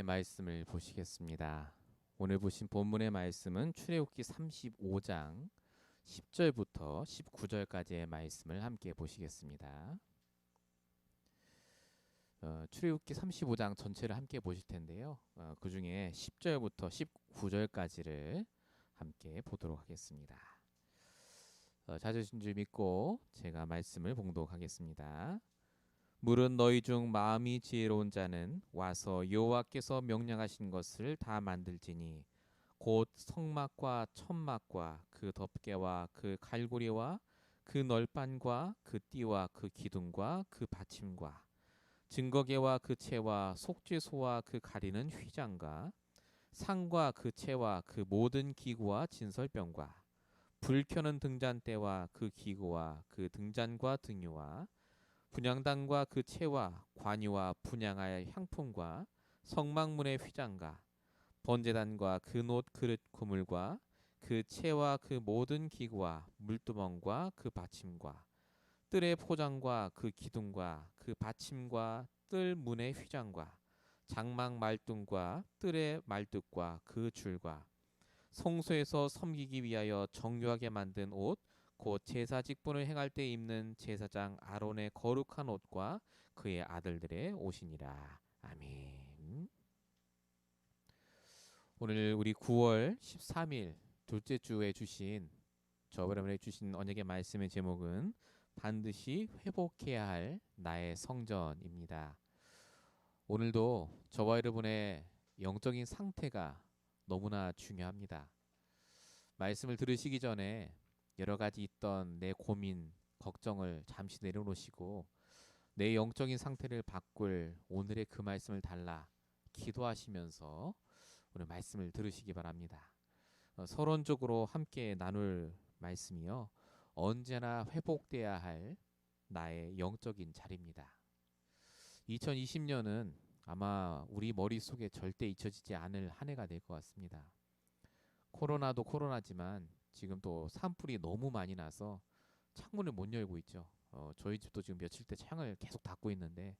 말씀을 보시겠습니다. 오늘 보신 본문의 말씀은 출애굽기 35장 10절부터 19절까지의 말씀을 함께 보시겠습니다. 출애굽기 35장 전체를 함께 보실 텐데요. 그 중에 10절부터 19절까지를 함께 보도록 하겠습니다. 찾으신 줄 믿고 제가 말씀을 봉독하겠습니다. 물은 너희 중 마음이 지혜로운 자는 와서 여호와께서 명령하신 것을 다 만들지니 곧 성막과 천막과 그 덮개와 그 갈고리와 그 널판과 그 띠와 그 기둥과 그 받침과 증거계와 그 채와 속죄소와 그 가리는 휘장과 상과 그 채와 그 모든 기구와 진설병과 불 켜는 등잔대와 그 기구와 그 등잔과 등유와 분향단과 그 채와 관유와 분향할 향품과 성막문의 휘장과 번제단과 그 놋 그릇 구물과 그 채와 그 모든 기구와 물두멍과 그 받침과 뜰의 포장과 그 기둥과 그 받침과 뜰 문의 휘장과 장막 말뚱과 뜰의 말뚝과 그 줄과 성소에서 섬기기 위하여 정교하게 만든 옷 곧 제사 직분을 행할 때 입는 제사장 아론의 거룩한 옷과 그의 아들들의 옷이니라. 아멘. 오늘 우리 9월 13일 둘째 주에 주신 저와 여러분에게 주신 언약의 말씀의 제목은 반드시 회복해야 할 나의 성전입니다. 오늘도 저와 여러분의 영적인 상태가 너무나 중요합니다. 말씀을 들으시기 전에 여러 가지 있던 내 고민, 걱정을 잠시 내려놓으시고 내 영적인 상태를 바꿀 오늘의 그 말씀을 달라 기도하시면서 오늘 말씀을 들으시기 바랍니다. 서론적으로 함께 나눌 말씀이요. 언제나 회복돼야 할 나의 영적인 자리입니다. 2020년은 아마 우리 머릿속에 절대 잊혀지지 않을 한 해가 될 것 같습니다. 코로나도 코로나지만 지금 또 산불이 너무 많이 나서 창문을 못 열고 있죠. 저희 집도 지금 며칠째 창을 계속 닫고 있는데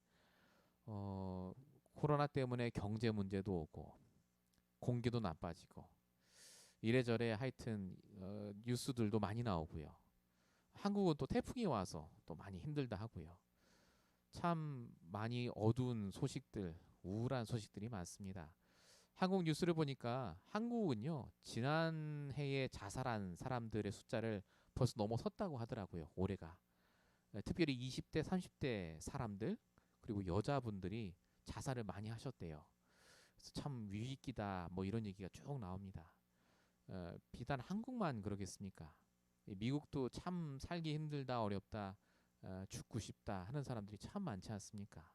코로나 때문에 경제 문제도 오고 공기도 나빠지고 이래저래 하여튼 뉴스들도 많이 나오고요. 한국은 또 태풍이 와서 또 많이 힘들다 하고요. 참 많이 어두운 소식들, 우울한 소식들이 많습니다. 한국 뉴스를 보니까 한국은요 지난해에 자살한 사람들의 숫자를 벌써 넘어섰다고 하더라고요. 올해가 특별히 20대 30대 사람들 그리고 여자분들이 자살을 많이 하셨대요. 그래서 참 위기기다 뭐 이런 얘기가 쭉 나옵니다. 비단 한국만 그러겠습니까? 미국도 참 살기 힘들다 어렵다 죽고 싶다 하는 사람들이 참 많지 않습니까?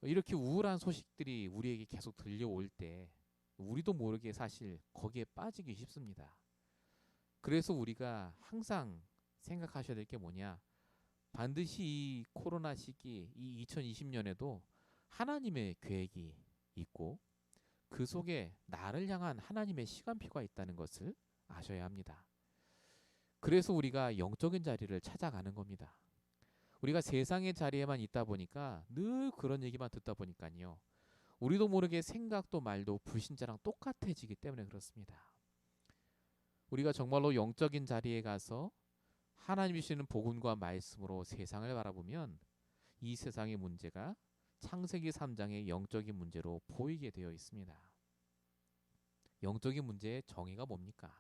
이렇게 우울한 소식들이 우리에게 계속 들려올 때 우리도 모르게 사실 거기에 빠지기 쉽습니다. 그래서 우리가 항상 생각하셔야 될 게 뭐냐? 반드시 이 코로나 시기, 이 2020년에도 하나님의 계획이 있고 그 속에 나를 향한 하나님의 시간표가 있다는 것을 아셔야 합니다. 그래서 우리가 영적인 자리를 찾아가는 겁니다. 우리가 세상의 자리에만 있다 보니까 늘 그런 얘기만 듣다 보니까요. 우리도 모르게 생각도 말도 불신자랑 똑같아지기 때문에 그렇습니다. 우리가 정말로 영적인 자리에 가서 하나님이 주시는 복음과 말씀으로 세상을 바라보면 이 세상의 문제가 창세기 3장의 영적인 문제로 보이게 되어 있습니다. 영적인 문제의 정의가 뭡니까?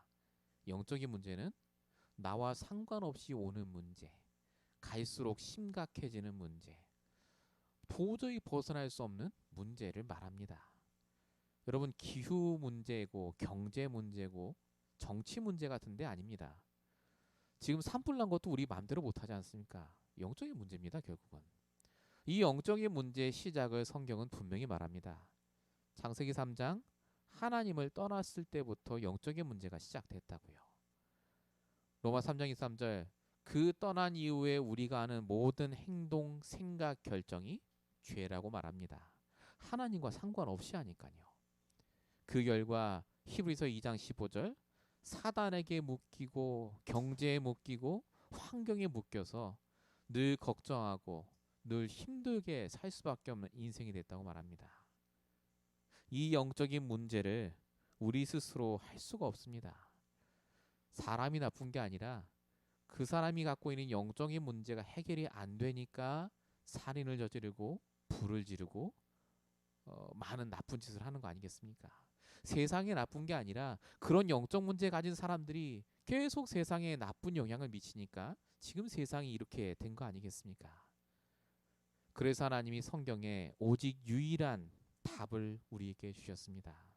영적인 문제는 나와 상관없이 오는 문제, 갈수록 심각해지는 문제, 도저히 벗어날 수 없는 문제를 말합니다. 여러분 기후 문제고 경제 문제고 정치 문제 같은데 아닙니다. 지금 산불 난 것도 우리 마음대로 못하지 않습니까? 영적인 문제입니다. 결국은. 이 영적인 문제의 시작을 성경은 분명히 말합니다. 창세기 3장 하나님을 떠났을 때부터 영적인 문제가 시작됐다고요. 로마 3장 23절 그 떠난 이후에 우리가 하는 모든 행동, 생각, 결정이 죄라고 말합니다. 하나님과 상관없이 하니까요. 그 결과 히브리서 2장 15절 사단에게 묶이고 경제에 묶이고 환경에 묶여서 늘 걱정하고 늘 힘들게 살 수밖에 없는 인생이 됐다고 말합니다. 이 영적인 문제를 우리 스스로 할 수가 없습니다. 사람이 나쁜 게 아니라 그 사람이 갖고 있는 영적인 문제가 해결이 안 되니까 살인을 저지르고 불을 지르고 많은 나쁜 짓을 하는 거 아니겠습니까? 세상에 나쁜 게 아니라 그런 영적 문제 가진 사람들이 계속 세상에 나쁜 영향을 미치니까 지금 세상이 이렇게 된 거 아니겠습니까? 그래서 하나님이 성경에 오직 유일한 답을 우리에게 주셨습니다.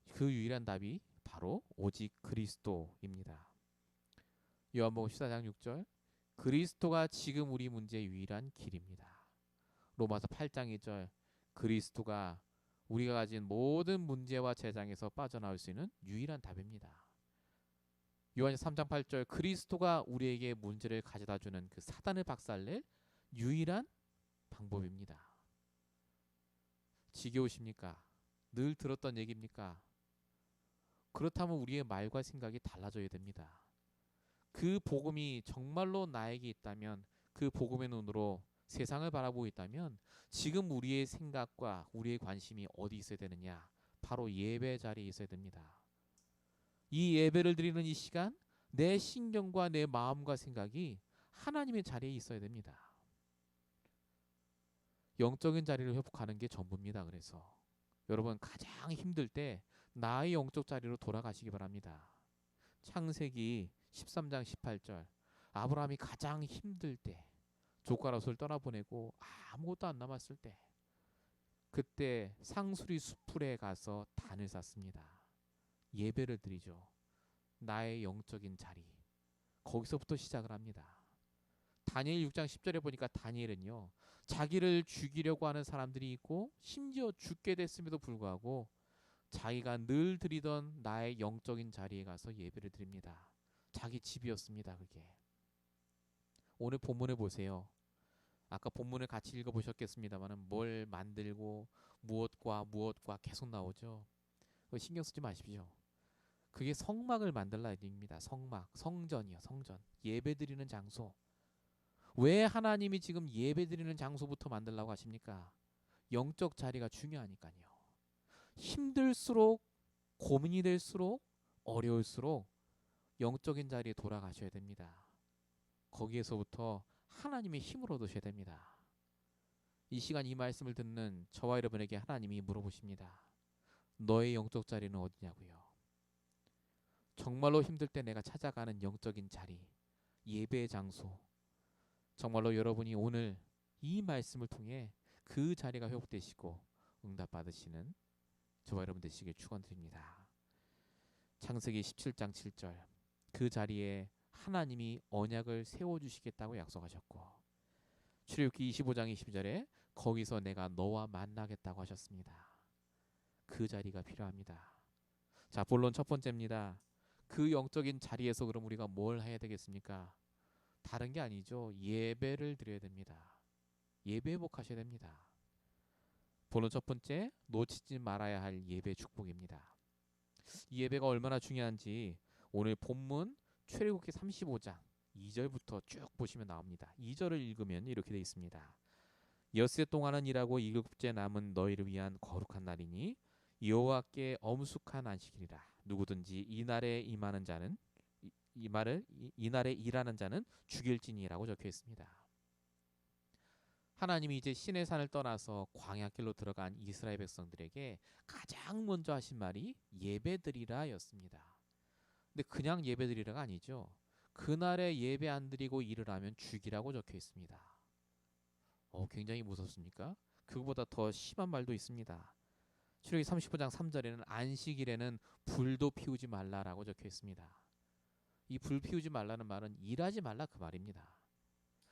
그 유일한 답이 바로 오직 그리스도입니다. 요한복음 14장 6절, 그리스도가 지금 우리 문제의 유일한 길입니다. 로마서 8장 2절, 그리스도가 우리가 가진 모든 문제와 재앙에서 빠져나올 수 있는 유일한 답입니다. 요한일서 3장 8절, 그리스도가 우리에게 문제를 가져다 주는 그 사단을 박살낼 유일한 방법입니다. 지겨우십니까? 늘 들었던 얘기입니까? 그렇다면 우리의 말과 생각이 달라져야 됩니다. 그 복음이 정말로 나에게 있다면, 그 복음의 눈으로 세상을 바라보고 있다면 지금 우리의 생각과 우리의 관심이 어디 있어야 되느냐? 바로 예배 자리에 있어야 됩니다. 이 예배를 드리는 이 시간, 내 신경과 내 마음과 생각이 하나님의 자리에 있어야 됩니다. 영적인 자리를 회복하는 게 전부입니다. 그래서 여러분 가장 힘들 때 나의 영적 자리로 돌아가시기 바랍니다. 창세기 13장 18절, 아브라함이 가장 힘들 때, 조카롯을 떠나보내고 아무것도 안 남았을 때, 그때 상수리 수풀에 가서 단을 쌌습니다. 예배를 드리죠. 나의 영적인 자리, 거기서부터 시작을 합니다. 다니엘 6장 10절에 보니까 다니엘은요, 자기를 죽이려고 하는 사람들이 있고 심지어 죽게 됐음에도 불구하고 자기가 늘 드리던 나의 영적인 자리에 가서 예배를 드립니다. 자기 집이었습니다. 그게. 오늘 본문을 보세요. 아까 본문을 같이 읽어보셨겠습니다만 뭘 만들고 무엇과 계속 나오죠. 신경 쓰지 마십시오. 그게 성막을 만들라 얘기입니다. 성막, 성전이요. 성전. 예배드리는 장소. 왜 하나님이 지금 예배드리는 장소부터 만들라고 하십니까? 영적 자리가 중요하니까요. 힘들수록, 고민이 될수록, 어려울수록 영적인 자리에 돌아가셔야 됩니다. 거기에서부터 하나님의 힘을 얻으셔야 됩니다. 이 시간 이 말씀을 듣는 저와 여러분에게 하나님이 물어보십니다. 너의 영적 자리는 어디냐고요? 정말로 힘들 때 내가 찾아가는 영적인 자리, 예배의 장소. 정말로 여러분이 오늘 이 말씀을 통해 그 자리가 회복되시고 응답 받으시는 저와 여러분 되시길 축원드립니다. 창세기 17장 7절, 그 자리에 하나님이 언약을 세워주시겠다고 약속하셨고, 출애굽기 25장 20절에 거기서 내가 너와 만나겠다고 하셨습니다. 그 자리가 필요합니다. 자, 본론 첫 번째입니다. 그 영적인 자리에서 그럼 우리가 뭘 해야 되겠습니까? 다른 게 아니죠. 예배를 드려야 됩니다. 예배 회복하셔야 됩니다. 본론 첫 번째, 놓치지 말아야 할 예배 축복입니다. 이 예배가 얼마나 중요한지 오늘 본문 출애굽기 35장 2절부터 쭉 보시면 나옵니다. 2절을 읽으면 이렇게 되어 있습니다. 엿새 동안은 일하고 일곱째 남은 너희를 위한 거룩한 날이니 여호와께 엄숙한 안식이라. 누구든지 이 날에 임하는 자는 이 날에 일하는 자는 죽일지니라고 적혀 있습니다. 하나님이 이제 시내산을 떠나서 광야길로 들어간 이스라엘 백성들에게 가장 먼저 하신 말이 예배드리라였습니다. 근데 그냥 예배드리라가 아니죠. 그날에 예배 안 드리고 일을 하면 죽이라고 적혀 있습니다. 굉장히 무섭습니까? 그거보다 더 심한 말도 있습니다. 출애굽기 39장 3절에는 안식일에는 불도 피우지 말라라고 적혀 있습니다. 이 불 피우지 말라는 말은 일하지 말라 그 말입니다.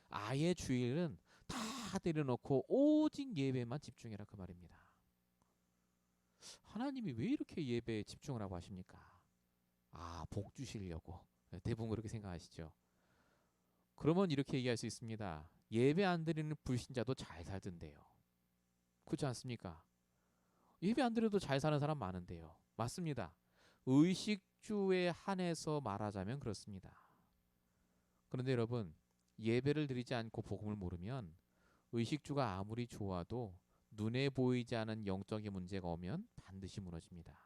아예 주일은 다 내려놓고 오직 예배만 집중해라 그 말입니다. 하나님이 왜 이렇게 예배에 집중을 하고 하십니까? 복 주시려고. 대부분 그렇게 생각하시죠. 그러면 이렇게 얘기할 수 있습니다. 예배 안 드리는 불신자도 잘 살던데요. 그렇지 않습니까? 예배 안 드려도 잘 사는 사람 많은데요. 맞습니다. 의식주에 한해서 말하자면 그렇습니다. 그런데 여러분, 예배를 드리지 않고 복음을 모르면 의식주가 아무리 좋아도 눈에 보이지 않은 영적인 문제가 오면 반드시 무너집니다.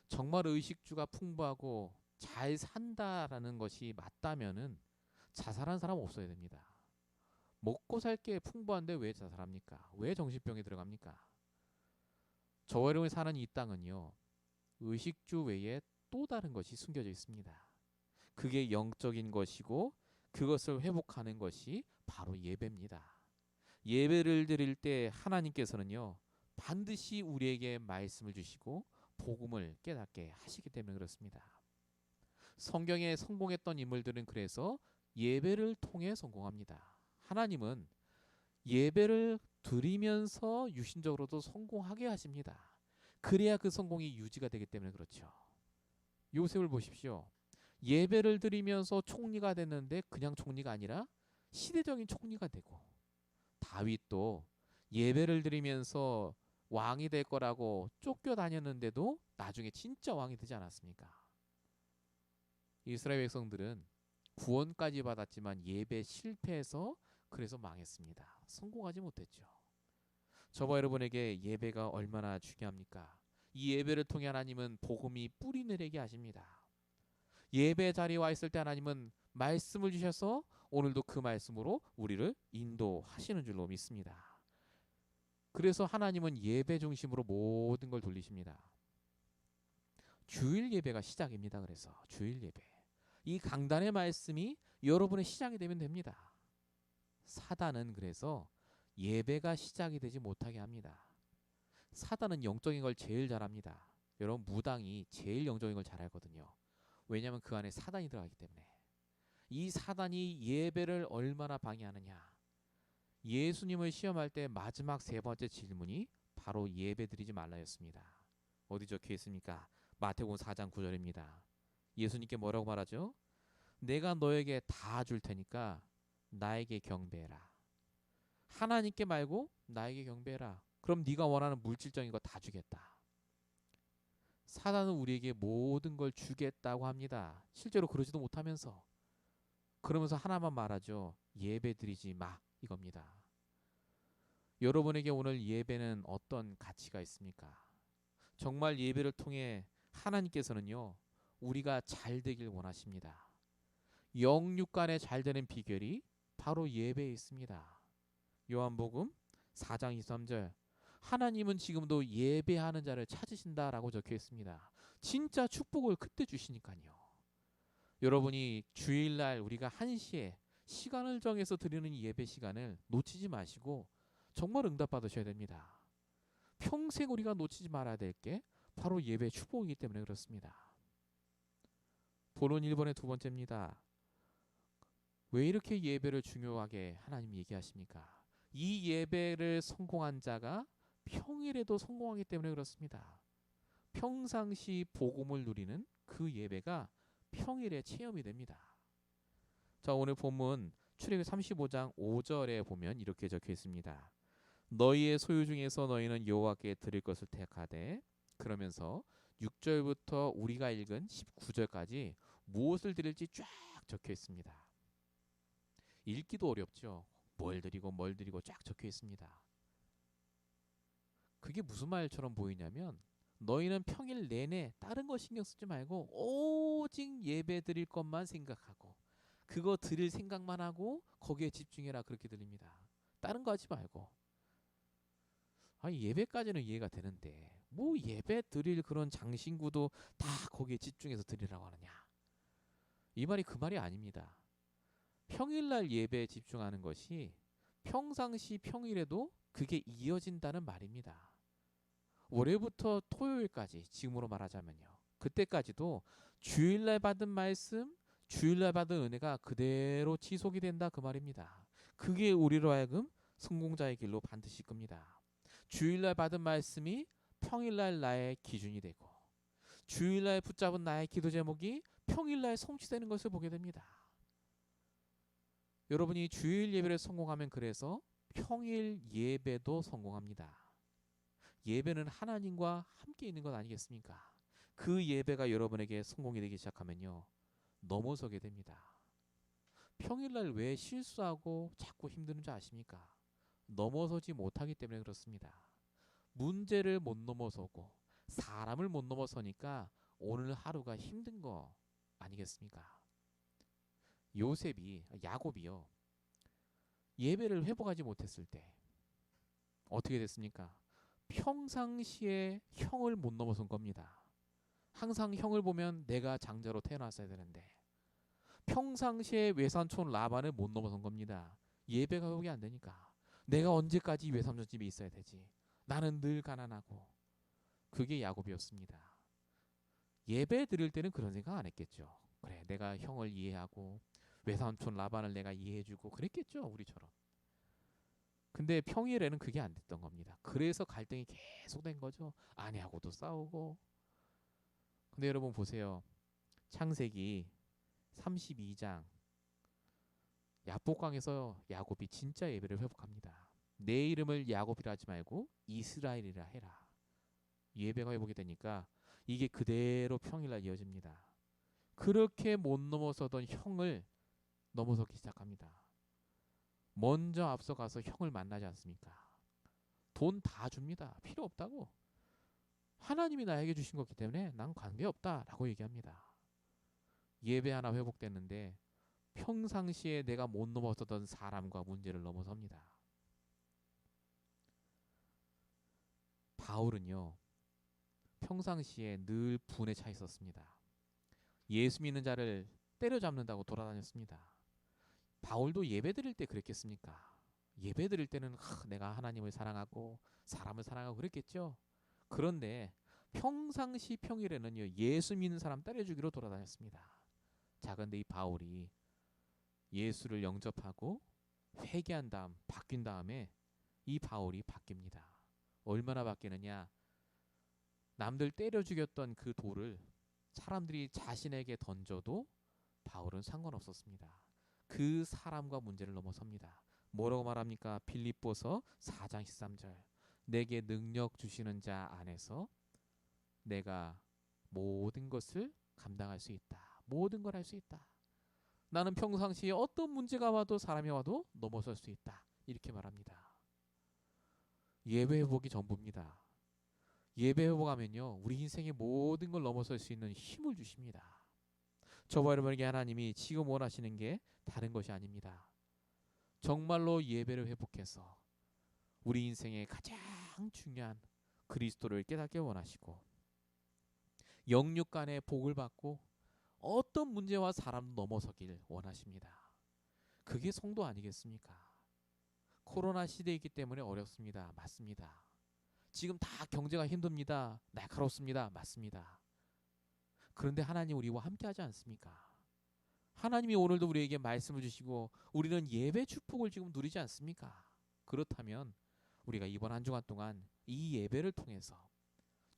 정말 의식주가 풍부하고 잘 산다라는 것이 맞다면은 자살한 사람 없어야 됩니다. 먹고 살 게 풍부한데 왜 자살합니까? 왜 정신병에 들어갑니까? 저와 여러분이 사는 이 땅은요, 의식주 외에 또 다른 것이 숨겨져 있습니다. 그게 영적인 것이고 그것을 회복하는 것이 바로 예배입니다. 예배를 드릴 때 하나님께서는요, 반드시 우리에게 말씀을 주시고 복음을 깨닫게 하시기 때문에 그렇습니다. 성경에 성공했던 인물들은 그래서 예배를 통해 성공합니다. 하나님은 예배를 드리면서 육신적으로도 성공하게 하십니다. 그래야 그 성공이 유지가 되기 때문에 그렇죠. 요셉을 보십시오. 예배를 드리면서 총리가 됐는데 그냥 총리가 아니라 시대적인 총리가 되고, 다윗도 예배를 드리면서 왕이 될 거라고 쫓겨다녔는데도 나중에 진짜 왕이 되지 않았습니까? 이스라엘 백성들은 구원까지 받았지만 예배 실패해서 그래서 망했습니다. 성공하지 못했죠. 저와 여러분에게 예배가 얼마나 중요합니까? 이 예배를 통해 하나님은 복음이 뿌리 내리게 하십니다. 예배 자리에 와 있을 때 하나님은 말씀을 주셔서 오늘도 그 말씀으로 우리를 인도하시는 줄로 믿습니다. 그래서 하나님은 예배 중심으로 모든 걸 돌리십니다. 주일 예배가 시작입니다. 그래서 주일 예배, 이 강단의 말씀이 여러분의 시작이 되면 됩니다. 사단은 그래서 예배가 시작이 되지 못하게 합니다. 사단은 영적인 걸 제일 잘합니다. 여러분, 무당이 제일 영적인 걸 잘 알거든요. 왜냐하면 그 안에 사단이 들어가기 때문에. 이 사단이 예배를 얼마나 방해하느냐. 예수님을 시험할 때 마지막 세 번째 질문이 바로 예배 드리지 말라였습니다. 어디 적혀 있습니까? 마태복음 4장 9절입니다. 예수님께 뭐라고 말하죠? 내가 너에게 다 줄 테니까 나에게 경배해라. 하나님께 말고 나에게 경배해라. 그럼 네가 원하는 물질적인 거 다 주겠다. 사단은 우리에게 모든 걸 주겠다고 합니다. 실제로 그러지도 못하면서. 그러면서 하나만 말하죠. 예배 드리지 마, 이겁니다. 여러분에게 오늘 예배는 어떤 가치가 있습니까? 정말 예배를 통해 하나님께서는요, 우리가 잘 되길 원하십니다. 영육간에 잘 되는 비결이 바로 예배에 있습니다. 요한복음 4장 23절, 하나님은 지금도 예배하는 자를 찾으신다라고 적혀 있습니다. 진짜 축복을 그때 주시니까요. 여러분이 주일날 우리가 1시에 시간을 정해서 드리는 예배 시간을 놓치지 마시고 정말 응답받으셔야 됩니다. 평생 우리가 놓치지 말아야 될 게 바로 예배 축복이기 때문에 그렇습니다. 본론 1번의 두 번째입니다. 왜 이렇게 예배를 중요하게 하나님 얘기하십니까? 이 예배를 성공한 자가 평일에도 성공하기 때문에 그렇습니다. 평상시 복음을 누리는 그 예배가 평일에 체험이 됩니다. 자, 오늘 본문 출애굽기 35장 5절에 보면 이렇게 적혀 있습니다. 너희의 소유 중에서 너희는 여호와께 드릴 것을 택하되, 그러면서 6절부터 우리가 읽은 19절까지 무엇을 드릴지 쫙 적혀 있습니다. 읽기도 어렵죠. 뭘 드리고 쫙 적혀 있습니다. 그게 무슨 말처럼 보이냐면, 너희는 평일 내내 다른 거 신경 쓰지 말고 오직 예배 드릴 것만 생각하고 그거 드릴 생각만 하고 거기에 집중해라, 그렇게 들립니다. 다른 거 하지 말고. 예배까지는 이해가 되는데 뭐 예배 드릴 그런 장신구도 다 거기에 집중해서 드리라고 하느냐. 이 말이 그 말이 아닙니다. 평일날 예배에 집중하는 것이 평상시 평일에도 그게 이어진다는 말입니다. 월요일부터 토요일까지, 지금으로 말하자면요, 그때까지도 주일날 받은 말씀, 주일날 받은 은혜가 그대로 지속이 된다, 그 말입니다. 그게 우리로 하여금 성공자의 길로 반드시 이끕니다. 주일날 받은 말씀이 평일날 나의 기준이 되고, 주일날 붙잡은 나의 기도 제목이 평일날 성취되는 것을 보게 됩니다. 여러분이 주일 예배를 성공하면 그래서 평일 예배도 성공합니다. 예배는 하나님과 함께 있는 것 아니겠습니까? 그 예배가 여러분에게 성공이 되기 시작하면요, 넘어서게 됩니다. 평일날 왜 실수하고 자꾸 힘드는 줄 아십니까? 넘어서지 못하기 때문에 그렇습니다. 문제를 못 넘어서고 사람을 못 넘어서니까 오늘 하루가 힘든 거 아니겠습니까? 야곱이요. 예배를 회복하지 못했을 때 어떻게 됐습니까? 평상시에 형을 못 넘어선 겁니다. 항상 형을 보면 내가 장자로 태어났어야 되는데 평상시에 외삼촌 라반을 못 넘어선 겁니다. 예배가 회복이 안 되니까 내가 언제까지 외삼촌 집에 있어야 되지? 나는 늘 가난하고. 그게 야곱이었습니다. 예배 드릴 때는 그런 생각 안 했겠죠. 그래, 내가 형을 이해하고 외삼촌 라반을 내가 이해해주고 그랬겠죠, 우리처럼. 근데 평일에는 그게 안 됐던 겁니다. 그래서 갈등이 계속된 거죠. 아내하고도 싸우고. 근데 여러분 보세요. 창세기 32장 야복강에서 야곱이 진짜 예배를 회복합니다. 내 이름을 야곱이라 하지 말고 이스라엘이라 해라. 예배가 회복이 되니까 이게 그대로 평일날 이어집니다. 그렇게 못 넘어서던 형을 넘어서기 시작합니다. 먼저 앞서가서 형을 만나지 않습니까? 돈 다 줍니다. 필요 없다고. 하나님이 나에게 주신 거기 때문에 난 관계없다라고 얘기합니다. 예배 하나 회복됐는데 평상시에 내가 못 넘어서던 사람과 문제를 넘어섭니다. 바울은요, 평상시에 늘 분에 차 있었습니다. 예수 믿는 자를 때려잡는다고 돌아다녔습니다. 바울도 예배 드릴 때 그랬겠습니까? 예배 드릴 때는 내가 하나님을 사랑하고 사람을 사랑하고 그랬겠죠. 그런데 평상시 평일에는요, 예수 믿는 사람 때려주기로 돌아다녔습니다. 자, 근데 이 바울이 예수를 영접하고 회개한 다음 바뀐 다음에 이 바울이 바뀝니다. 얼마나 바뀌느냐? 남들 때려 죽였던 그 돌을 사람들이 자신에게 던져도 바울은 상관없었습니다. 그 사람과 문제를 넘어섭니다. 뭐라고 말합니까? 빌립보서 4장 13절. 내게 능력 주시는 자 안에서 내가 모든 것을 감당할 수 있다. 모든 걸 할 수 있다. 나는 평상시에 어떤 문제가 와도 사람이 와도 넘어설 수 있다. 이렇게 말합니다. 예배 회복이 전부입니다. 예배 회복하면요, 우리 인생의 모든 걸 넘어설 수 있는 힘을 주십니다. 저와 여러분에게 하나님이 지금 원하시는 게 다른 것이 아닙니다. 정말로 예배를 회복해서 우리 인생의 가장 중요한 그리스도를 깨닫게 원하시고 영육 간의 복을 받고 어떤 문제와 사람 넘어서길 원하십니다. 그게 성도 아니겠습니까? 코로나 시대이기 때문에 어렵습니다. 맞습니다. 지금 다 경제가 힘듭니다. 날카롭습니다. 맞습니다. 그런데 하나님 우리와 함께 하지 않습니까? 하나님이 오늘도 우리에게 말씀을 주시고 우리는 예배 축복을 지금 누리지 않습니까? 그렇다면 우리가 이번 한 주간 동안 이 예배를 통해서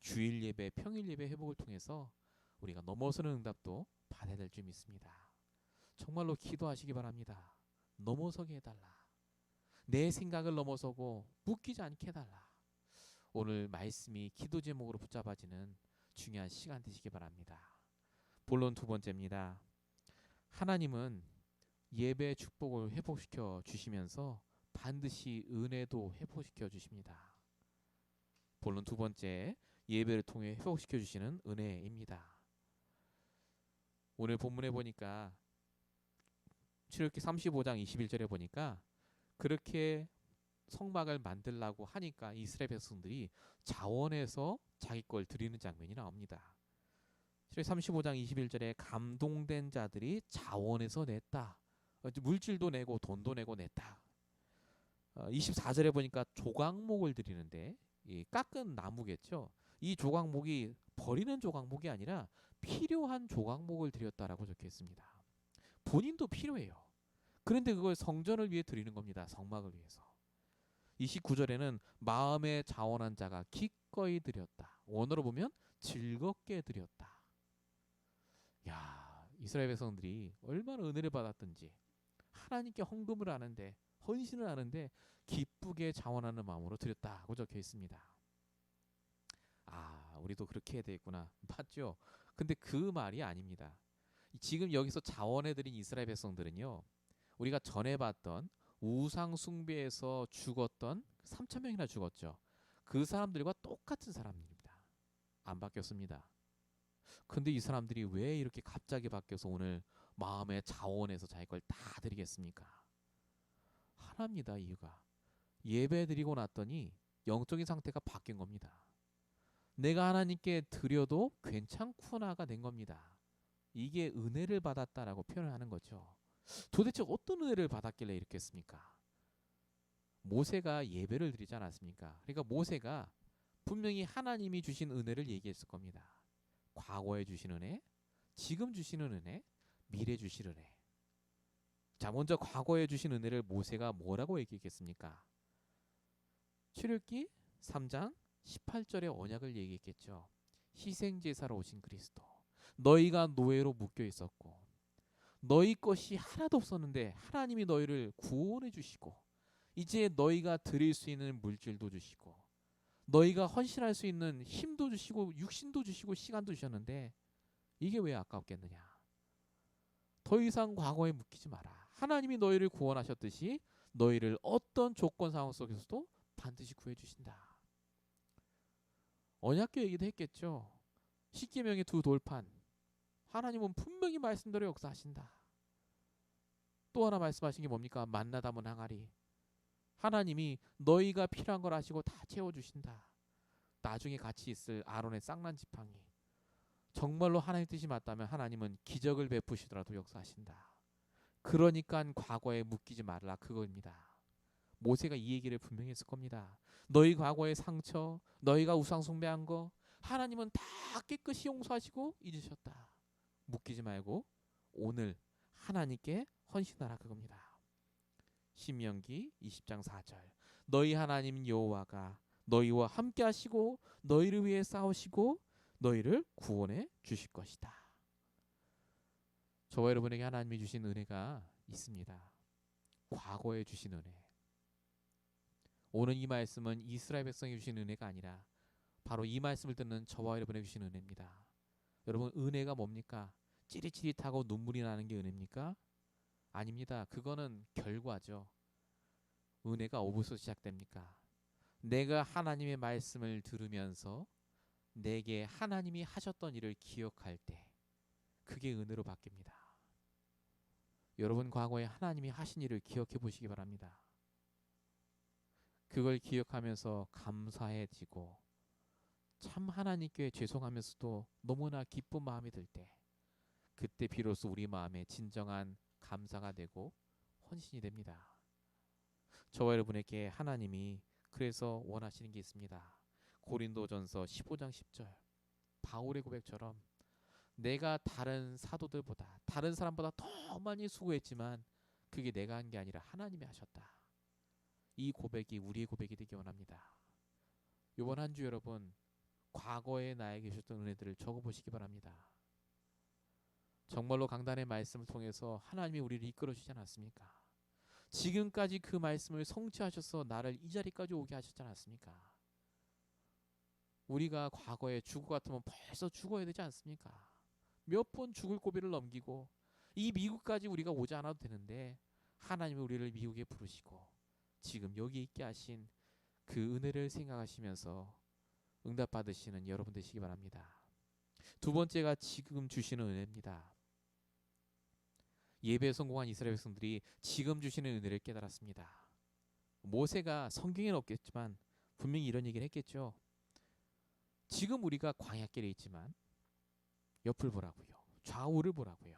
주일 예배, 평일 예배 회복을 통해서 우리가 넘어서는 응답도 받아야 될 줄 믿습니다. 정말로 기도하시기 바랍니다. 넘어서게 해달라. 내 생각을 넘어서고 묶이지 않게 해달라. 오늘 말씀이 기도 제목으로 붙잡아지는 중요한 시간 되시기 바랍니다. 본론 두 번째입니다. 하나님은 예배 축복을 회복시켜 주시면서 반드시 은혜도 회복시켜 주십니다. 본론 두 번째, 예배를 통해 회복시켜 주시는 은혜입니다. 오늘 본문에 보니까 출애굽기 35장 21절에 보니까 그렇게 성막을 만들라고 하니까 이스라엘 백성들이 자원해서 자기 걸 드리는 장면이 나옵니다. 35장 21절에 감동된 자들이 자원해서 냈다. 물질도 내고 돈도 내고 냈다. 24절에 보니까 조각목을 드리는데 이 깎은 나무겠죠. 이 조각목이 버리는 조각목이 아니라 필요한 조각목을 드렸다라고 적혀 있습니다. 본인도 필요해요. 그런데 그걸 성전을 위해 드리는 겁니다. 성막을 위해서. 29절에는 마음에 자원한 자가 기꺼이 드렸다. 원어로 보면 즐겁게 드렸다. 야, 이스라엘 백성들이 얼마나 은혜를 받았든지 하나님께 헌금을 하는데 헌신을 하는데 기쁘게 자원하는 마음으로 드렸다고 적혀 있습니다. 아, 우리도 그렇게 해야 되겠구나. 맞죠? 근데 그 말이 아닙니다. 지금 여기서 자원해드린 이스라엘 백성들은요, 우리가 전에 봤던 우상 숭배에서 죽었던 3천 명이나 죽었죠. 그 사람들과 똑같은 사람들입니다. 안 바뀌었습니다. 근데 이 사람들이 왜 이렇게 갑자기 바뀌어서 오늘 마음의 자원에서 자기 걸 다 드리겠습니까? 하나입니다. 이유가 예배 드리고 났더니 영적인 상태가 바뀐 겁니다. 내가 하나님께 드려도 괜찮구나가 된 겁니다. 이게 은혜를 받았다라고 표현을 하는 거죠. 도대체 어떤 은혜를 받았길래 이렇게 했습니까? 모세가 예배를 드리지 않았습니까? 그러니까 모세가 분명히 하나님이 주신 은혜를 얘기했을 겁니다. 과거에 주신 은혜, 지금 주시는 은혜, 미래 주실 은혜. 자, 먼저 과거에 주신 은혜를 모세가 뭐라고 얘기했겠습니까? 출애굽기 3장 18절의 언약을 얘기했겠죠. 희생제사로 오신 그리스도. 너희가 노예로 묶여 있었고 너희 것이 하나도 없었는데 하나님이 너희를 구원해 주시고 이제 너희가 드릴 수 있는 물질도 주시고 너희가 헌신할 수 있는 힘도 주시고 육신도 주시고 시간도 주셨는데 이게 왜 아깝겠느냐. 더 이상 과거에 묶이지 마라. 하나님이 너희를 구원하셨듯이 너희를 어떤 조건 상황 속에서도 반드시 구해주신다. 언약궤 얘기도 했겠죠. 십계명의 두 돌판. 하나님은 분명히 말씀대로 역사하신다. 또 하나 말씀하신 게 뭡니까? 만나 담은 항아리. 하나님이 너희가 필요한 걸 아시고 다 채워주신다. 나중에 같이 있을 아론의 쌍난 지팡이. 정말로 하나님 뜻이 맞다면 하나님은 기적을 베푸시더라도 역사하신다. 그러니까 과거에 묶이지 말라 그겁니다. 모세가 이 얘기를 분명히 했을 겁니다. 너희 과거의 상처, 너희가 우상 숭배한 거 하나님은 다 깨끗이 용서하시고 잊으셨다. 묶이지 말고 오늘 하나님께 헌신하라 그겁니다. 신명기 20장 4절. 너희 하나님 여호와가 너희와 함께 하시고 너희를 위해 싸우시고 너희를 구원해 주실 것이다. 저와 여러분에게 하나님이 주신 은혜가 있습니다. 과거에 주신 은혜. 오늘 이 말씀은 이스라엘 백성이 주신 은혜가 아니라 바로 이 말씀을 듣는 저와 여러분에게 주신 은혜입니다. 여러분 은혜가 뭡니까? 찌릿찌릿하고 눈물이 나는 게 은혜입니까? 아닙니다. 그거는 결과죠. 은혜가 어디서 시작됩니까? 내가 하나님의 말씀을 들으면서 내게 하나님이 하셨던 일을 기억할 때 그게 은혜로 바뀝니다. 여러분 과거에 하나님이 하신 일을 기억해 보시기 바랍니다. 그걸 기억하면서 감사해지고 참 하나님께 죄송하면서도 너무나 기쁜 마음이 들 때 그때 비로소 우리 마음에 진정한 감사가 되고 헌신이 됩니다. 저와 여러분에게 하나님이 그래서 원하시는 게 있습니다. 고린도전서 15장 10절 바울의 고백처럼 내가 다른 사도들보다 다른 사람보다 더 많이 수고했지만 그게 내가 한 게 아니라 하나님이 하셨다. 이 고백이 우리의 고백이 되기 원합니다. 이번 한 주 여러분 과거에 나에게 주셨던 은혜들을 적어보시기 바랍니다. 정말로 강단의 말씀을 통해서 하나님이 우리를 이끌어주지 않았습니까? 지금까지 그 말씀을 성취하셔서 나를 이 자리까지 오게 하셨지 않았습니까? 우리가 과거에 죽을 것 같으면 벌써 죽어야 되지 않습니까? 몇 번 죽을 고비를 넘기고 이 미국까지 우리가 오지 않아도 되는데 하나님이 우리를 미국에 부르시고 지금 여기 있게 하신 그 은혜를 생각하시면서 응답받으시는 여러분 되시기 바랍니다. 두 번째가 지금 주시는 은혜입니다. 예배에 성공한 이스라엘 백성들이 지금 주시는 은혜를 깨달았습니다. 모세가 성경에는 없겠지만 분명히 이런 얘기를 했겠죠. 지금 우리가 광야길에 있지만 옆을 보라고요. 좌우를 보라고요.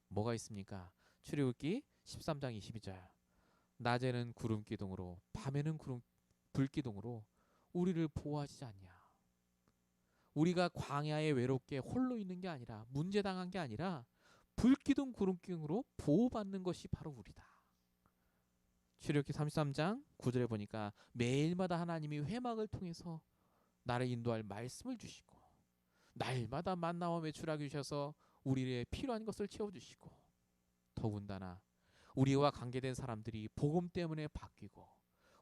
뭐가 있습니까? 출애굽기 13장 22절. 낮에는 구름 기둥으로 밤에는 불 기둥으로 우리를 보호하시지 않냐. 우리가 광야에 외롭게 홀로 있는 게 아니라 문제당한 게 아니라 불기둥 구름기둥으로 보호받는 것이 바로 우리다. 출애굽기 33장 9절에 보니까 매일마다 하나님이 회막을 통해서 나를 인도할 말씀을 주시고 날마다 만나와 매출하게 주셔서 우리의 필요한 것을 채워주시고 더군다나 우리와 관계된 사람들이 복음 때문에 바뀌고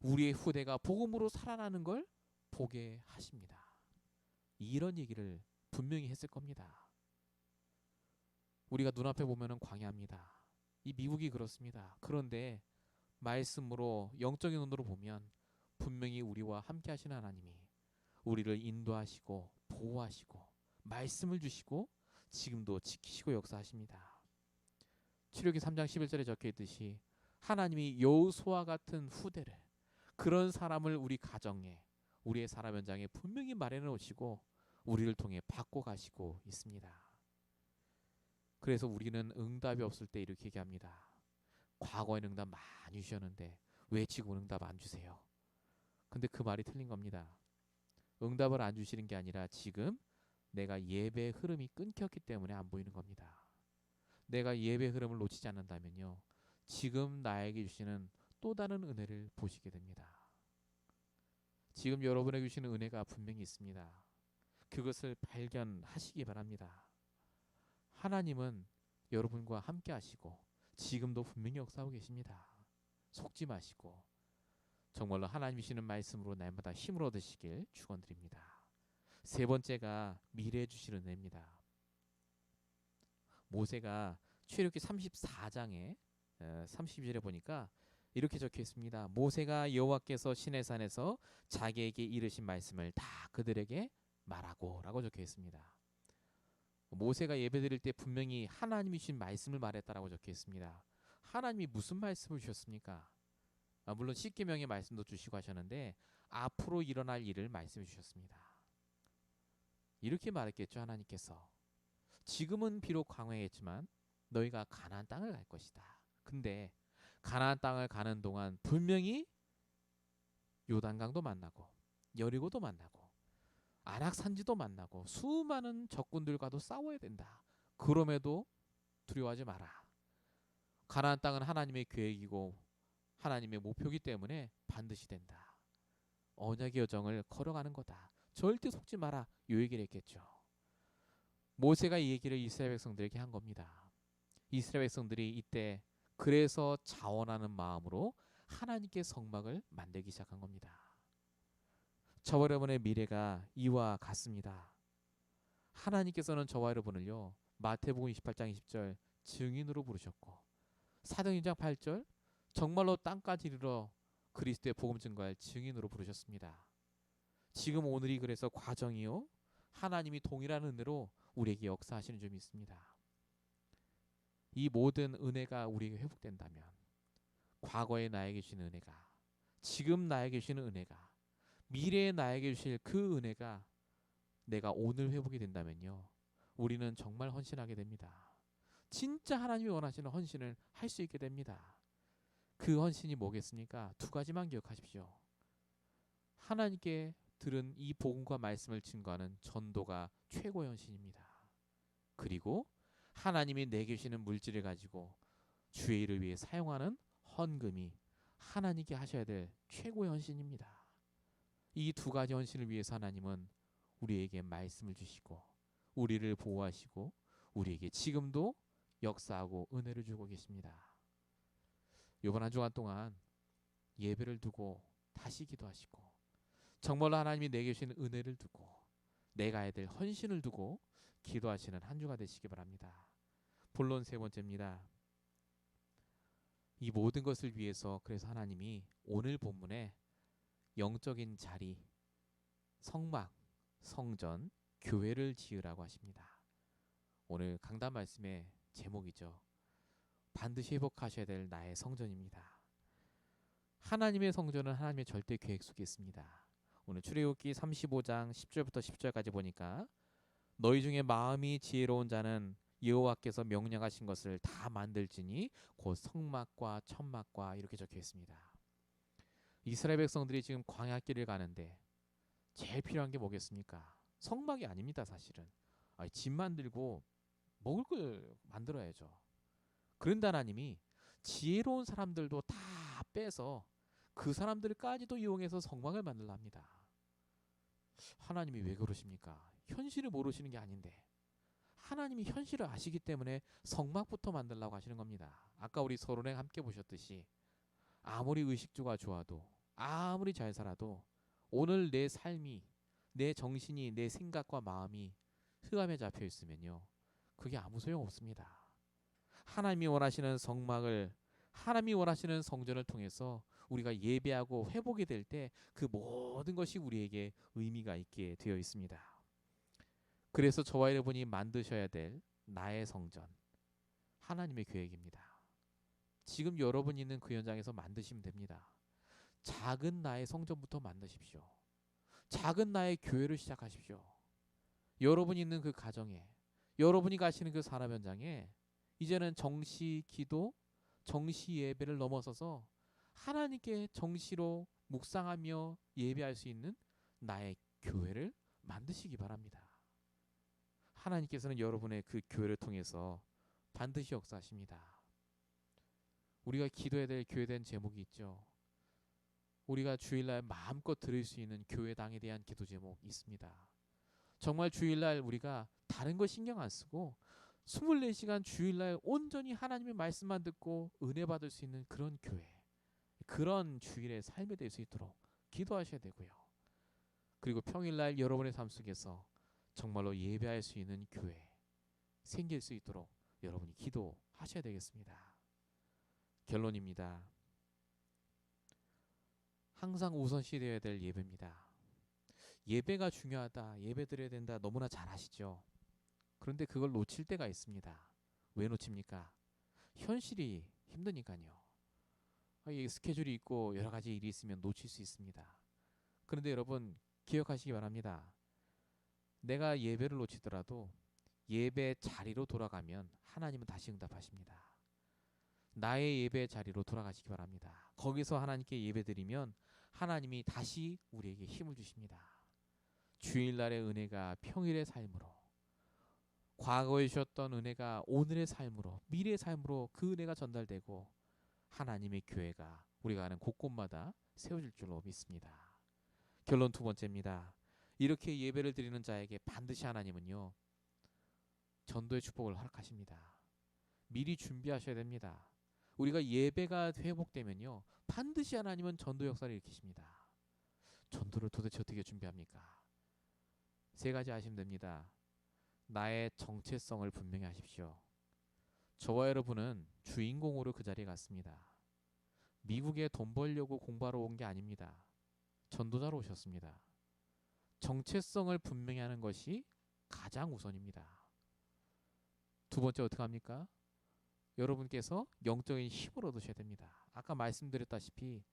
우리의 후대가 복음으로 살아나는 걸 보게 하십니다. 이런 얘기를 분명히 했을 겁니다. 우리가 눈앞에 보면은 광야입니다. 이 미국이 그렇습니다. 그런데 말씀으로 영적인 눈으로 보면 분명히 우리와 함께 하시는 하나님이 우리를 인도하시고 보호하시고 말씀을 주시고 지금도 지키시고 역사하십니다. 출애굽기 3장 11절에 적혀 있듯이 하나님이 여호수아 같은 후대를, 그런 사람을 우리 가정에, 우리의 사람 현장에 분명히 마련해 놓으시고 우리를 통해 받고 가시고 있습니다. 그래서 우리는 응답이 없을 때 이렇게 얘기합니다. 과거에는 응답 많이 주셨는데 왜 지금은 응답 안 주세요? 근데 그 말이 틀린 겁니다. 응답을 안 주시는 게 아니라 지금 내가 예배의 흐름이 끊겼기 때문에 안 보이는 겁니다. 내가 예배의 흐름을 놓치지 않는다면요, 지금 나에게 주시는 또 다른 은혜를 보시게 됩니다. 지금 여러분에게 주시는 은혜가 분명히 있습니다. 그것을 발견하시기 바랍니다. 하나님은 여러분과 함께 하시고 지금도 분명히 역사하고 계십니다. 속지 마시고 정말로 하나님 주시는 말씀으로 날마다 힘을 얻으시길 축원드립니다. 세 번째가 미래에 주시는 은혜입니다. 모세가 출애굽기 34장에 30절에 보니까 이렇게 적혀 있습니다. 모세가 여호와께서 시내산에서 자기에게 이르신 말씀을 다 그들에게 말하고 라고 적혀 있습니다. 모세가 예배드릴 때 분명히 하나님이 주신 말씀을 말했다라고 적혀 있습니다. 하나님이 무슨 말씀을 주셨습니까? 물론 십계명의 말씀도 주시고 하셨는데 앞으로 일어날 일을 말씀해 주셨습니다. 이렇게 말했겠죠. 하나님께서 지금은 비록 광야겠지만 너희가 가나안 땅을 갈 것이다. 근데 가나안 땅을 가는 동안 분명히 요단강도 만나고 여리고도 만나고 안악산지도 만나고 수많은 적군들과도 싸워야 된다. 그럼에도 두려워하지 마라. 가나안 땅은 하나님의 계획이고 하나님의 목표이기 때문에 반드시 된다. 언약의 여정을 걸어가는 거다. 절대 속지 마라. 이 얘기를 했겠죠. 모세가 이 얘기를 이스라엘 백성들에게 한 겁니다. 이스라엘 백성들이 이때 그래서 자원하는 마음으로 하나님께 성막을 만들기 시작한 겁니다. 저와 여러분의 미래가 이와 같습니다. 하나님께서는 저와 여러분을요, 마태복음 28장 20절 증인으로 부르셨고 사도행전 2장 8절 정말로 땅까지 이르러 그리스도의 복음 증거할 증인으로 부르셨습니다. 지금 오늘이 그래서 과정이요, 하나님이 동일한 은혜로 우리에게 역사하시는 점이 있습니다. 이 모든 은혜가 우리에게 회복된다면 과거에 나에게 주신 은혜가, 지금 나에게 주시는 은혜가, 미래에 나에게 주실 그 은혜가 내가 오늘 회복이 된다면요, 우리는 정말 헌신하게 됩니다. 진짜 하나님이 원하시는 헌신을 할 수 있게 됩니다. 그 헌신이 뭐겠습니까? 두 가지만 기억하십시오. 하나님께 들은 이 복음과 말씀을 증거하는 전도가 최고의 헌신입니다. 그리고 하나님이 내게 주시는 물질을 가지고 주의 일을 위해 사용하는 헌금이 하나님께 하셔야 될 최고의 헌신입니다. 이 두 가지 헌신을 위해서 하나님은 우리에게 말씀을 주시고 우리를 보호하시고 우리에게 지금도 역사하고 은혜를 주고 계십니다. 이번 한 주간 동안 예배를 두고 다시 기도하시고 정말로 하나님이 내게 주신 은혜를 두고 내가 해야 될 헌신을 두고 기도하시는 한 주가 되시기 바랍니다. 본론 세 번째입니다. 이 모든 것을 위해서 그래서 하나님이 오늘 본문에 영적인 자리, 성막, 성전, 교회를 지으라고 하십니다. 오늘 강단 말씀의 제목이죠. 반드시 회복하셔야 될 나의 성전입니다. 하나님의 성전은 하나님의 절대 계획 속에 있습니다. 오늘 출애굽기 35장 10절부터 10절까지 보니까 너희 중에 마음이 지혜로운 자는 여호와께서 명령하신 것을 다 만들지니 곧 성막과 천막과 이렇게 적혀 있습니다. 이스라엘 백성들이 지금 광야길을 가는데 제일 필요한 게 뭐겠습니까? 성막이 아닙니다. 사실은 집 만들고 먹을 걸 만들어야죠. 그런데 하나님이 지혜로운 사람들도 다 빼서 그 사람들까지도 이용해서 성막을 만들라 합니다. 하나님이 왜 그러십니까? 현실을 모르시는 게 아닌데 하나님이 현실을 아시기 때문에 성막부터 만들라고 하시는 겁니다. 아까 우리 서론에 함께 보셨듯이 아무리 의식주가 좋아도 아무리 잘 살아도 오늘 내 삶이, 내 정신이, 내 생각과 마음이 흑암에 잡혀 있으면요, 그게 아무 소용 없습니다. 하나님이 원하시는 성막을 하나님이 원하시는 성전을 통해서 우리가 예배하고 회복이 될 때 그 모든 것이 우리에게 의미가 있게 되어 있습니다. 그래서 저와 여러분이 만드셔야 될 나의 성전, 하나님의 계획입니다. 지금 여러분 있는 그 현장에서 만드시면 됩니다. 작은 나의 성전부터 만드십시오. 작은 나의 교회를 시작하십시오. 여러분 있는 그 가정에, 여러분이 가시는 그 산업 현장에 이제는 정시 기도, 정시 예배를 넘어서서 하나님께 정시로 묵상하며 예배할 수 있는 나의 교회를 만드시기 바랍니다. 하나님께서는 여러분의 그 교회를 통해서 반드시 역사하십니다. 우리가 기도해야 될 교회된 제목이 있죠. 우리가 주일날 마음껏 들을 수 있는 교회당에 대한 기도 제목 있습니다. 정말 주일날 우리가 다른 거 신경 안 쓰고 24시간 주일날 온전히 하나님의 말씀만 듣고 은혜 받을 수 있는 그런 교회, 그런 주일의 삶이 될 수 있도록 기도하셔야 되고요. 그리고 평일날 여러분의 삶 속에서 정말로 예배할 수 있는 교회 생길 수 있도록 여러분이 기도하셔야 되겠습니다. 결론입니다. 항상 우선시 되어야 될 예배입니다. 예배가 중요하다, 예배 드려야 된다, 너무나 잘 아시죠? 그런데 그걸 놓칠 때가 있습니다. 왜 놓칩니까? 현실이 힘드니까요. 이 스케줄이 있고 여러 가지 일이 있으면 놓칠 수 있습니다. 그런데 여러분 기억하시기 바랍니다. 내가 예배를 놓치더라도 예배 자리로 돌아가면 하나님은 다시 응답하십니다. 나의 예배 자리로 돌아가시기 바랍니다. 거기서 하나님께 예배드리면 하나님이 다시 우리에게 힘을 주십니다. 주일날의 은혜가 평일의 삶으로, 과거에 주셨던 은혜가 오늘의 삶으로, 미래의 삶으로 그 은혜가 전달되고 하나님의 교회가 우리가 가는 곳곳마다 세워질 줄로 믿습니다. 결론 두 번째입니다. 이렇게 예배를 드리는 자에게 반드시 하나님은요, 전도의 축복을 허락하십니다. 미리 준비하셔야 됩니다. 우리가 예배가 회복되면요, 반드시 하나님은 전도 역사를 일으키십니다. 전도를 도대체 어떻게 준비합니까? 세 가지 하시면 됩니다. 나의 정체성을 분명히 하십시오. 저와 여러분은 주인공으로 그 자리에 갔습니다. 미국에 돈 벌려고 공부하러 온 게 아닙니다. 전도자로 오셨습니다. 정체성을 분명히 하는 것이 가장 우선입니다. 두 번째 어떻게 합니까? 여러분께서 영적인 힘을 얻으셔야 됩니다. 아까 말씀드렸다시피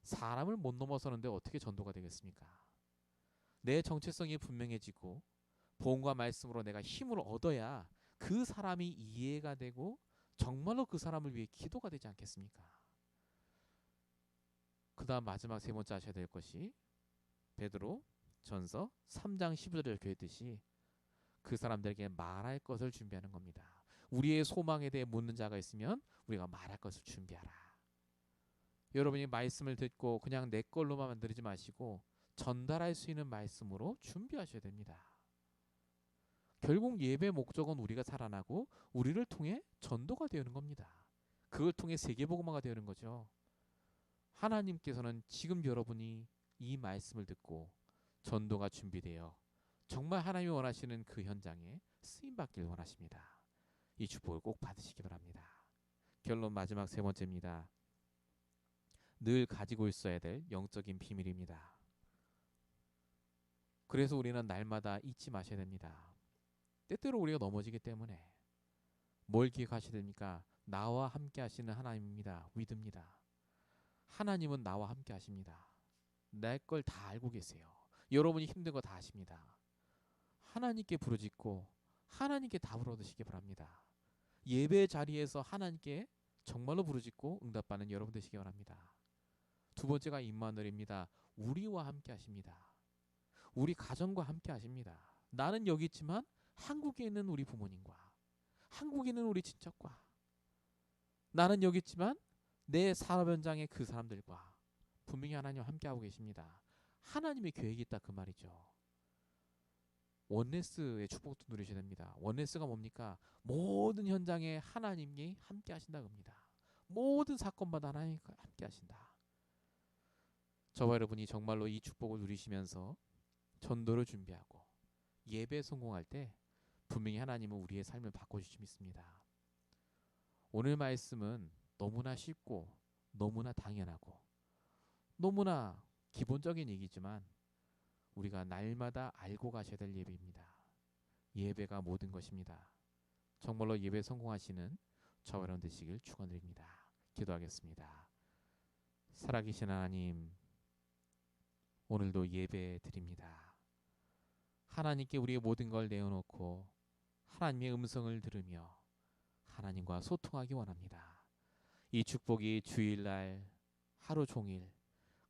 사람을 못 넘어서는데 어떻게 전도가 되겠습니까? 내 정체성이 분명해지고 복음과 말씀으로 내가 힘을 얻어야 그 사람이 이해가 되고 정말로 그 사람을 위해 기도가 되지 않겠습니까? 그 다음 마지막 세 번째 하셔야 될 것이 베드로 전서 3장 15절에 적혀있듯이 그 사람들에게 말할 것을 준비하는 겁니다. 우리의 소망에 대해 묻는 자가 있으면 우리가 말할 것을 준비하라. 여러분이 말씀을 듣고 그냥 내 걸로만 만들지 마시고 전달할 수 있는 말씀으로 준비하셔야 됩니다. 결국 예배 목적은 우리가 살아나고 우리를 통해 전도가 되는 겁니다. 그걸 통해 세계복음화가 되는 거죠. 하나님께서는 지금 여러분이 이 말씀을 듣고 전도가 준비되어 정말 하나님이 원하시는 그 현장에 쓰임받길 원하십니다. 이 축복을 꼭 받으시기 바랍니다. 결론 마지막 세 번째입니다. 늘 가지고 있어야 될 영적인 비밀입니다. 그래서 우리는 날마다 잊지 마셔야 됩니다. 때때로 우리가 넘어지기 때문에 뭘 기억하셔야 됩니까? 나와 함께 하시는 하나님입니다. 믿습니다. 하나님은 나와 함께 하십니다. 내 걸 다 알고 계세요. 여러분이 힘든 거 다 아십니다. 하나님께 부르짖고 하나님께 답을 얻으시기 바랍니다. 예배 자리에서 하나님께 정말로 부르짖고 응답받는 여러분 되시기 바랍니다. 두 번째가 임마누엘입니다. 우리와 함께 하십니다. 우리 가정과 함께 하십니다. 나는 여기 있지만 한국에 있는 우리 부모님과 한국에 있는 우리 친척과 나는 여기 있지만 내 산업 현장의 그 사람들과 분명히 하나님 함께하고 계십니다. 하나님의 계획이 있다 그 말이죠. 원네스의 축복도 누리셔야 됩니다. 원네스가 뭡니까? 모든 현장에 하나님이 함께 하신다 겁니다. 모든 사건마다 하나님이 함께 하신다. 저와 여러분이 정말로 이 축복을 누리시면서 전도를 준비하고 예배 성공할 때 분명히 하나님은 우리의 삶을 바꿔주실 수 믿습니다. 오늘 말씀은 너무나 쉽고 너무나 당연하고 너무나 기본적인 얘기지만 우리가 날마다 알고 가셔야 될 예배입니다. 예배가 모든 것입니다. 정말로 예배 성공하시는 저와 여러분 되시길 축원드립니다. 기도하겠습니다. 살아계신 하나님, 오늘도 예배 드립니다. 하나님께 우리의 모든 걸 내어놓고 하나님의 음성을 들으며 하나님과 소통하기 원합니다. 이 축복이 주일날 하루 종일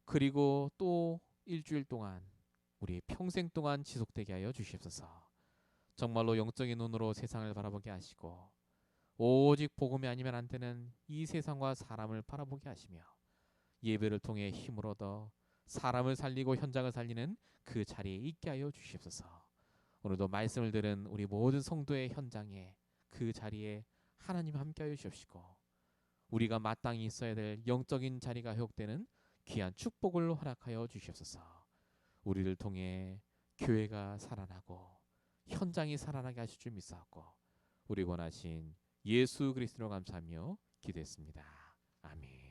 그리고 또 일주일 동안 우리의 평생 동안 지속되게 하여 주시옵소서. 정말로 영적인 눈으로 세상을 바라보게 하시고 오직 복음이 아니면 안 되는 이 세상과 사람을 바라보게 하시며 예배를 통해 힘을 얻어 사람을 살리고 현장을 살리는 그 자리에 있게 하여 주시옵소서. 오늘도 말씀을 들은 우리 모든 성도의 현장에 그 자리에 하나님 함께 하여 주시옵시고 우리가 마땅히 있어야 될 영적인 자리가 회복되는 귀한 축복을 허락하여 주시옵소서. 우리를 통해 교회가 살아나고 현장이 살아나게 하실 줄 믿사옵고 우리 원하신 예수 그리스도로 감사하며 기도했습니다. 아멘.